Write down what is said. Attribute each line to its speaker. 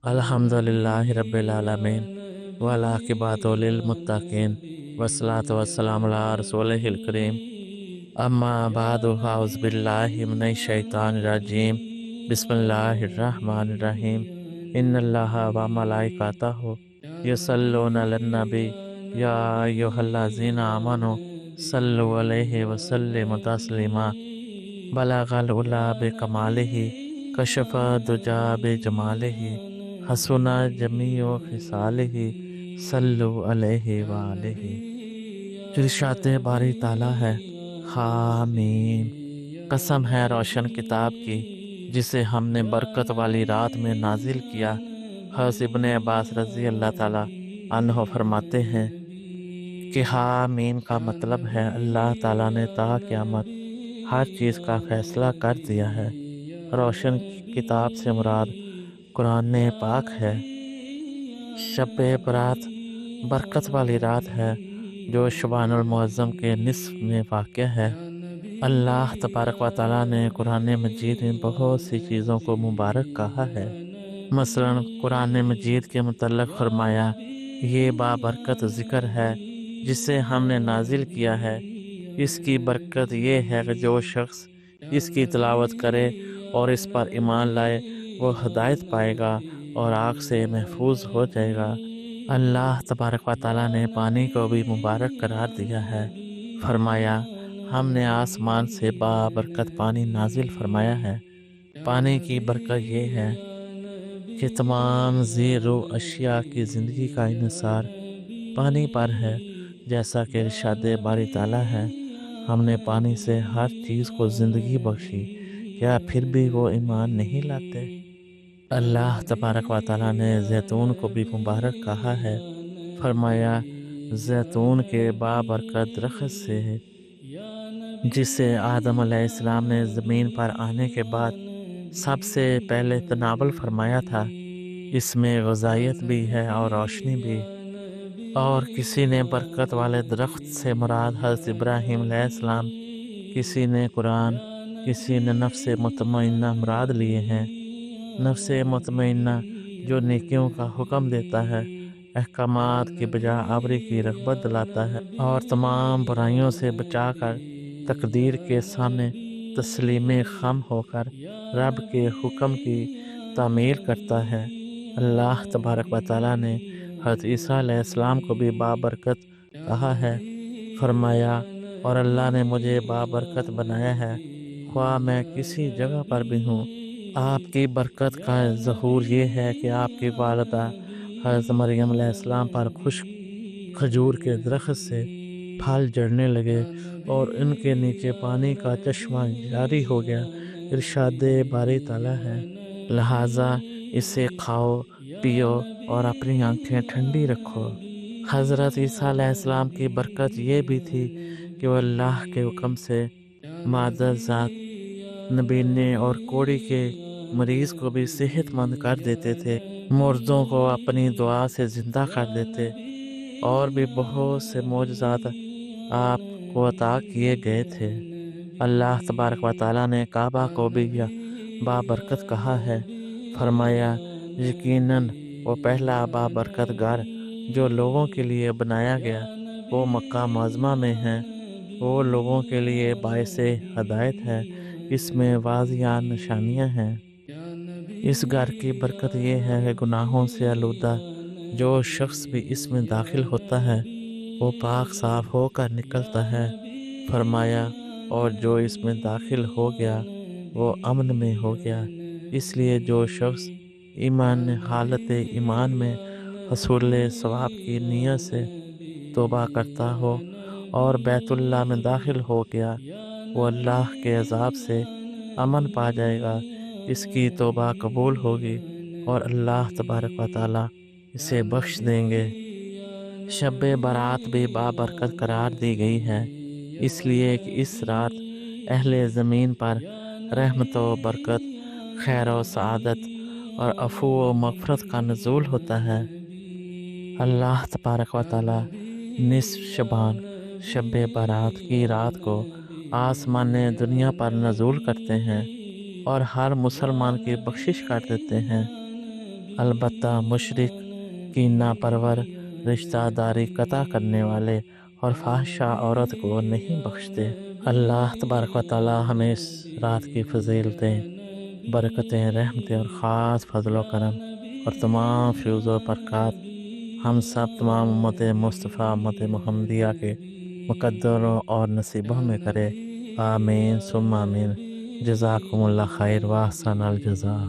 Speaker 1: الحمدللہ رب العالمین والعاقبۃ للمتقین والصلاۃ والسلام علی رسولہ الکریم اما بعد فاعوذ باللہ من الشیطان الرجیم بسم اللہ الرحمن الرحیم ان اللہ و ملائکتہ یصلون علی النبی یا ایھا الذین آمنوا صلوا علیہ وسلموا تسلیما بلغ العلا بکمالہ کشف الدجی بجمالہ حسن جمیع خصالہ صلو علیہ وآلہ۔ جو ارشاد باری تعالیٰ ہے، حامیم، قسم ہے روشن کتاب کی جسے ہم نے برکت والی رات میں نازل کیا۔ حضرت ابن عباس رضی اللہ تعالیٰ عنہ فرماتے ہیں کہ حامیم کا مطلب ہے اللہ تعالیٰ نے تا قیامت ہر چیز کا فیصلہ کر دیا ہے۔ روشن کتاب سے مراد قرآن پاک ہے۔ شب برات برکت والی رات ہے جو شعبان المعظم کے نصف میں واقع ہے۔ اللہ تبارک و تعالیٰ نے قرآن مجید میں بہت سی چیزوں کو مبارک کہا ہے۔ مثلا قرآن مجید کے متعلق فرمایا، یہ بابرکت ذکر ہے جسے ہم نے نازل کیا ہے۔ اس کی برکت یہ ہے کہ جو شخص اس کی تلاوت کرے اور اس پر ایمان لائے وہ ہدایت پائے گا اور آگ سے محفوظ ہو جائے گا۔ اللہ تبارک و تعالیٰ نے پانی کو بھی مبارک قرار دیا ہے۔ فرمایا، ہم نے آسمان سے بابرکت پانی نازل فرمایا ہے۔ پانی کی برکت یہ ہے کہ تمام ذی روح اشیاء کی زندگی کا انحصار پانی پر ہے، جیسا کہ ارشاد باری تعالیٰ ہے، ہم نے پانی سے ہر چیز کو زندگی بخشی، کیا پھر بھی وہ ایمان نہیں لاتے؟ اللہ تبارک و تعالیٰ نے زیتون کو بھی مبارک کہا ہے۔ فرمایا، زیتون کے بابرکت درخت سے ہے جسے آدم علیہ السلام نے زمین پر آنے کے بعد سب سے پہلے تناول فرمایا تھا۔ اس میں غذائیت بھی ہے اور روشنی بھی۔ اور کسی نے برکت والے درخت سے مراد حضرت ابراہیم علیہ السلام، کسی نے قرآن، کسی نے نفس مطمئنہ مراد لیے ہیں۔ نفس مطمئنہ جو نیکیوں کا حکم دیتا ہے، احکامات کی بجا آوری کی رغبت دلاتا ہے اور تمام برائیوں سے بچا کر تقدیر کے سامنے تسلیم خم ہو کر رب کے حکم کی تعمیل کرتا ہے۔ اللہ تبارک و تعالیٰ نے حضرت عیسیٰ علیہ السلام کو بھی بابرکت کہا ہے۔ فرمایا، اور اللہ نے مجھے بابرکت بنایا ہے، خواہ میں کسی جگہ پر بھی ہوں۔ آپ کی برکت کا ظہور یہ ہے کہ آپ کی والدہ حضرت مریم علیہ السلام پر خشک کھجور کے درخت سے پھل جڑنے لگے اور ان کے نیچے پانی کا چشمہ جاری ہو گیا۔ ارشاد باری تعالیٰ ہے، لہٰذا اسے کھاؤ پیو اور اپنی آنکھیں ٹھنڈی رکھو۔ حضرت عیسیٰ علیہ السلام کی برکت یہ بھی تھی کہ وہ اللہ کے حکم سے مادہ ذات، نبینے اور کوڑی کے مریض کو بھی صحت مند کر دیتے تھے، مردوں کو اپنی دعا سے زندہ کر دیتے، اور بھی بہت سے معجزات آپ کو عطا کیے گئے تھے۔ اللہ تبارک و تعالیٰ نے کعبہ کو بھی بابرکت کہا ہے۔ فرمایا، یقیناً وہ پہلا بابرکت گھر جو لوگوں کے لیے بنایا گیا وہ مکہ معظمہ میں ہے، وہ لوگوں کے لیے باعث ہدایت ہے، اس میں واضح نشانیاں ہیں۔ اس گھر کی برکت یہ ہے کہ گناہوں سے آلودہ جو شخص بھی اس میں داخل ہوتا ہے وہ پاک صاف ہو کر نکلتا ہے۔ فرمایا، اور جو اس میں داخل ہو گیا وہ امن میں ہو گیا۔ اس لیے جو شخص ایمان حالت ایمان میں حصول ثواب کی نیت سے توبہ کرتا ہو اور بیت اللہ میں داخل ہو گیا، وہ اللہ کے عذاب سے امن پا جائے گا، اس کی توبہ قبول ہوگی اور اللہ تبارک و تعالیٰ اسے بخش دیں گے۔ شب برات بھی بابرکت قرار دی گئی ہے، اس لیے کہ اس رات اہل زمین پر رحمت و برکت، خیر و سعادت اور عفو و مغفرت کا نزول ہوتا ہے۔ اللہ تبارک و تعالیٰ نصف شبان، شب برات کی رات کو آسمان دنیا پر نزول کرتے ہیں اور ہر مسلمان کی بخشش کر دیتے ہیں۔ البتہ مشرک، کینہ پرور، رشتہ داری قطع کرنے والے اور فحشہ عورت کو نہیں بخشتے۔ اللہ تبارک و تعالی ہمیں اس رات کی فضیلتیں، برکتیں، رحمتیں اور خاص فضل و کرم اور تمام فیوز و برکات ہم سب تمام امت مصطفیٰ، امت محمدیہ کے مقدروں اور نصیبوں میں کرے۔ آمین ثم آمین۔ جزاکم اللہ خیر و احسن الجزا۔